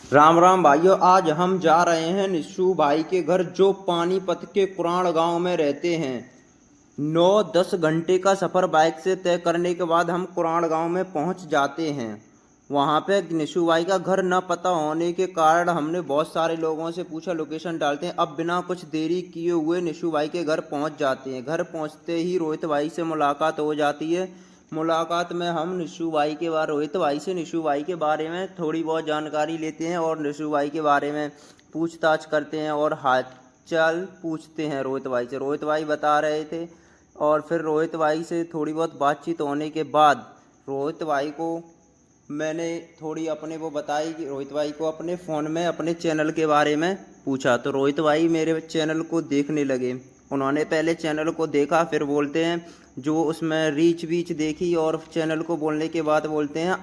राम राम भाइयों। आज हम जा रहे हैं निशु भाई के घर, जो पानीपत के कुरान गांव में रहते हैं। 9-10 घंटे का सफ़र बाइक से तय करने के बाद हम कुरान गांव में पहुंच जाते हैं। वहां पे निशु भाई का घर न पता होने के कारण हमने बहुत सारे लोगों से पूछा, लोकेशन डालते हैं। अब बिना कुछ देरी किए हुए निशु भाई के घर पहुंच जाते हैं। घर पहुंचते ही रोहित भाई से मुलाकात हो जाती है। मुलाकात में हम निशु भाई के बारे रोहित भाई से निशु भाई के बारे में थोड़ी बहुत जानकारी लेते हैं और निशु भाई के बारे में पूछताछ करते हैं और हाल चाल पूछते हैं रोहित भाई से। रोहित भाई बता रहे थे और फिर रोहित भाई से थोड़ी बहुत बातचीत होने के बाद रोहित भाई को मैंने थोड़ी अपने वो बताई कि रोहित भाई को अपने फ़ोन में अपने चैनल के बारे में पूछा, तो रोहित भाई मेरे चैनल को देखने लगे। उन्होंने पहले चैनल को देखा, फिर बोलते हैं जो उसमें रीच वीच देखी और चैनल को बोलने के बाद बोलते हैं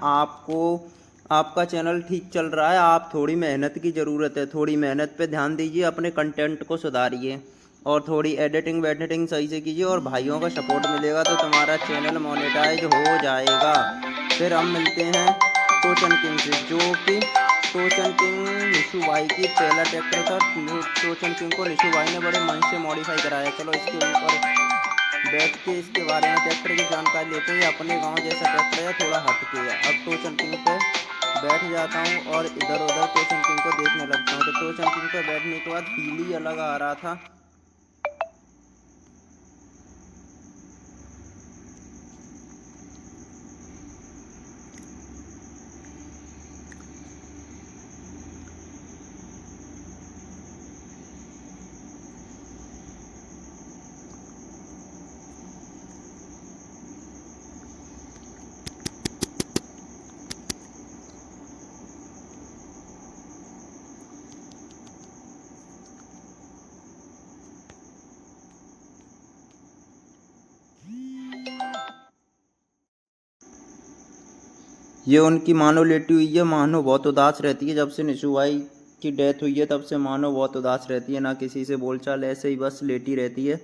आपका चैनल ठीक चल रहा है, आप थोड़ी मेहनत की ज़रूरत है, थोड़ी मेहनत पे ध्यान दीजिए, अपने कंटेंट को सुधारिए और थोड़ी एडिटिंग वेडिटिंग सही से कीजिए और भाइयों का सपोर्ट मिलेगा तो तुम्हारा चैनल मोनेटाइज हो जाएगा। फिर हम मिलते हैं टोचन किंग से, जो कि टोचन किंग निशु भाई की पहला ट्रैक्टर था। टोचन किंग को निशु भाई ने बड़े मन से मॉडिफाई कराया। चलो इसके ऊपर बैठ के इसके बारे में ट्रैक्टर की जानकारी लेते हैं। अपने गांव जैसा ट्रैक्टर है, थोड़ा हट के है। अब टोचन किंग पे बैठ जाता हूँ और इधर उधर टोचन किंग को देखने लगता हूँ। तो टोचन किंग पे बैठने के बाद फील ही अलग आ रहा था। ये उनकी मानो लेटी हुई है। मानो बहुत उदास रहती है। जब से निशु भाई की डेथ हुई है तब से मानो बहुत उदास रहती है, ना किसी से बोलचाल, ऐसे ही बस लेटी रहती है।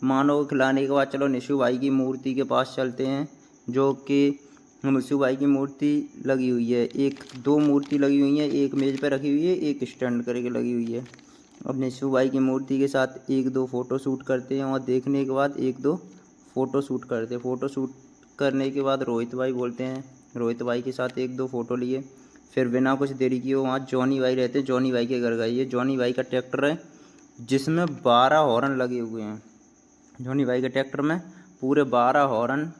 मानो को खिलाने के बाद चलो निशु भाई की मूर्ति के पास चलते हैं, जो कि निशु भाई की मूर्ति लगी हुई है। एक दो मूर्ति लगी हुई है, एक मेज पर रखी हुई है, एक स्टैंड करके लगी हुई है। अब निशु भाई की मूर्ति के साथ एक दो फ़ोटो शूट करते हैं और देखने के बाद एक दो फ़ोटो शूट करते हैं। फ़ोटो शूट करने के बाद रोहित भाई बोलते हैं, रोहित भाई के साथ एक दो फ़ोटो लिए। फिर बिना कुछ देरी किए वहाँ जॉनी भाई रहते हैं, जॉनी भाई के घर गए। ये जॉनी भाई का ट्रैक्टर है जिसमें 12 हॉर्न लगे हुए हैं। जॉनी भाई के ट्रैक्टर में पूरे 12 हॉर्न,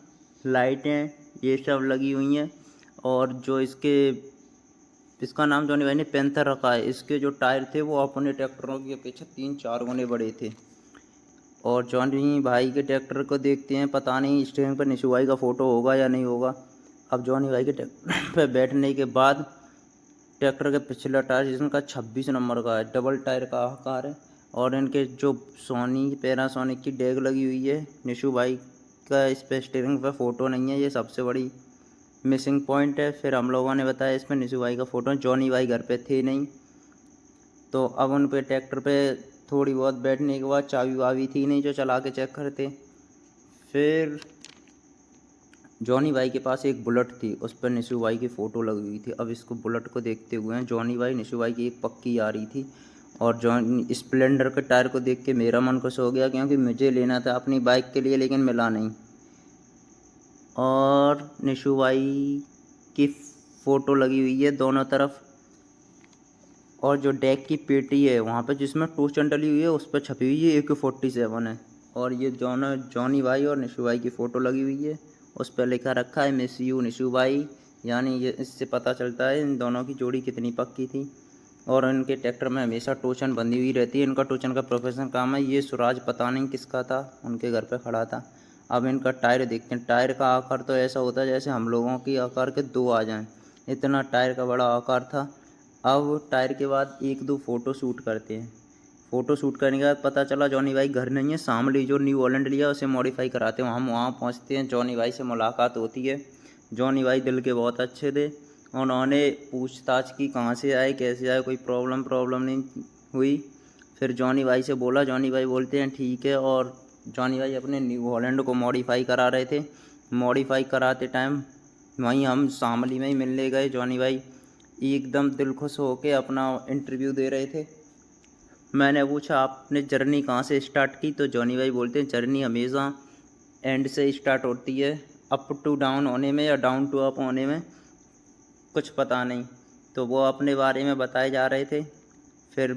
लाइटें ये सब लगी हुई हैं। और जो इसका नाम जॉनी भाई ने पैंथर रखा है। इसके जो टायर थे वो अपने ट्रैक्टरों की अपेक्षा 3-4 गुने बड़े थे। और जॉनी भाई के ट्रैक्टर को देखते हैं, पता नहीं स्टीयरिंग पर निशु भाई का फ़ोटो होगा या नहीं होगा। अब जॉनी भाई के ट्रैक्टर पर बैठने के बाद ट्रैक्टर के पिछला टायर, जिसका 26 नंबर का है, डबल टायर का आकार है। और इनके जो पैनासोनिक की डेग लगी हुई है। निशु भाई का इस पर स्टीयरिंग पर फ़ोटो नहीं है, ये सबसे बड़ी मिसिंग पॉइंट है। फिर हम लोगों ने बताया इसमें निशु भाई का फ़ोटो, जॉनी भाई घर पे थे नहीं। तो अब उन पे ट्रैक्टर पे थोड़ी बहुत बैठने के बाद चाबी वाबी थी नहीं जो चला के चेक करते। फिर जॉनी भाई के पास एक बुलेट थी, उस पर निशु भाई की फ़ोटो लगी हुई थी। अब इसको बुलेट को देखते हुए जॉनी भाई निशु भाई की एक पक्की आ रही थी। और जॉन स्प्लेंडर के टायर को देख के मेरा मन खुश हो गया, क्योंकि मुझे लेना था अपनी बाइक के लिए, लेकिन मिला नहीं। और निशु भाई की फ़ोटो लगी हुई है दोनों तरफ। और जो डेक की पेटी है वहाँ पे जिसमें टोचन डली हुई है उस पर छपी हुई है AK-47 है। और ये दोनों जॉनी भाई और निशु भाई की फ़ोटो लगी हुई है, उस पर लिखा रखा है मिस यू निशु भाई। यानी ये इससे पता चलता है इन दोनों की जोड़ी कितनी पक्की थी। और इनके ट्रैक्टर में हमेशा टोचन बंधी हुई रहती है। इनका टोचन का प्रोफेशनल काम है। ये सुराज पता नहीं किसका था, उनके घर पे खड़ा था। अब इनका टायर देखते हैं। टायर का आकार तो ऐसा होता है जैसे हम लोगों की आकार के दो आ जाएं, इतना टायर का बड़ा आकार था। अब टायर के बाद एक दो फ़ोटो शूट करते हैं। फ़ोटो शूट करने के बाद पता चला जॉनी भाई घर नहीं है। शामली जो न्यू हॉलैंड लिया उसे मॉडिफाई कराते हैं। हम वहाँ पहुँचते हैं, जॉनी भाई से मुलाकात होती है। जॉनी भाई दिल के बहुत अच्छे थे। उन्होंने पूछताछ की कहाँ से आए कैसे आए, कोई प्रॉब्लम नहीं हुई। फिर जॉनी भाई से बोला, जॉनी भाई बोलते हैं ठीक है। और जॉनी भाई अपने न्यू हॉलैंड को मॉडिफाई करा रहे थे। मॉडिफाई कराते टाइम वहीं हम शामली में ही मिलने गए। जॉनी भाई एकदम दिल खुश होके अपना इंटरव्यू दे रहे थे। मैंने पूछा आपने जर्नी कहाँ से स्टार्ट की, तो जॉनी भाई बोलते हैं जर्नी हमेशा एंड से स्टार्ट होती है, अप टू डाउन होने में या डाउन टू अप होने में कुछ पता नहीं। तो वो अपने बारे में बताए जा रहे थे। फिर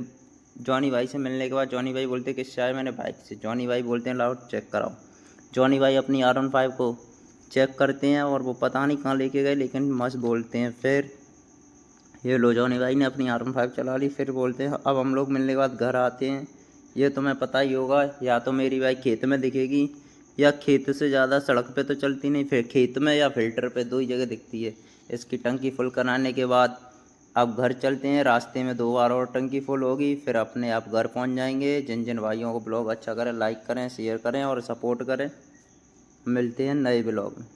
जॉनी भाई से मिलने के बाद जॉनी भाई बोलते किससे आए, मैंने बाइक से। जॉनी भाई बोलते हैं लाओ चेक कराओ। जॉनी भाई अपनी R15 को चेक करते हैं और वो पता नहीं कहाँ लेके गए, लेकिन मस्त बोलते हैं। फिर ये लो जॉनी भाई ने अपनी R15 चला ली। फिर बोलते हैं अब हम लोग मिलने के बाद घर आते हैं, ये तुम्हें पता ही होगा, या तो मेरी बाइक खेत में दिखेगी या खेत से ज़्यादा सड़क पे तो चलती नहीं, फिर खेत में या फिल्टर पे, दो ही जगह दिखती है। इसकी टंकी फुल कराने के बाद अब घर चलते हैं। रास्ते में 2 बार और टंकी फुल होगी, फिर अपने आप घर पहुंच जाएंगे। जिन जिन भाइयों को ब्लॉग अच्छा करें लाइक करें, शेयर करें और सपोर्ट करें। मिलते हैं नए ब्लॉग में।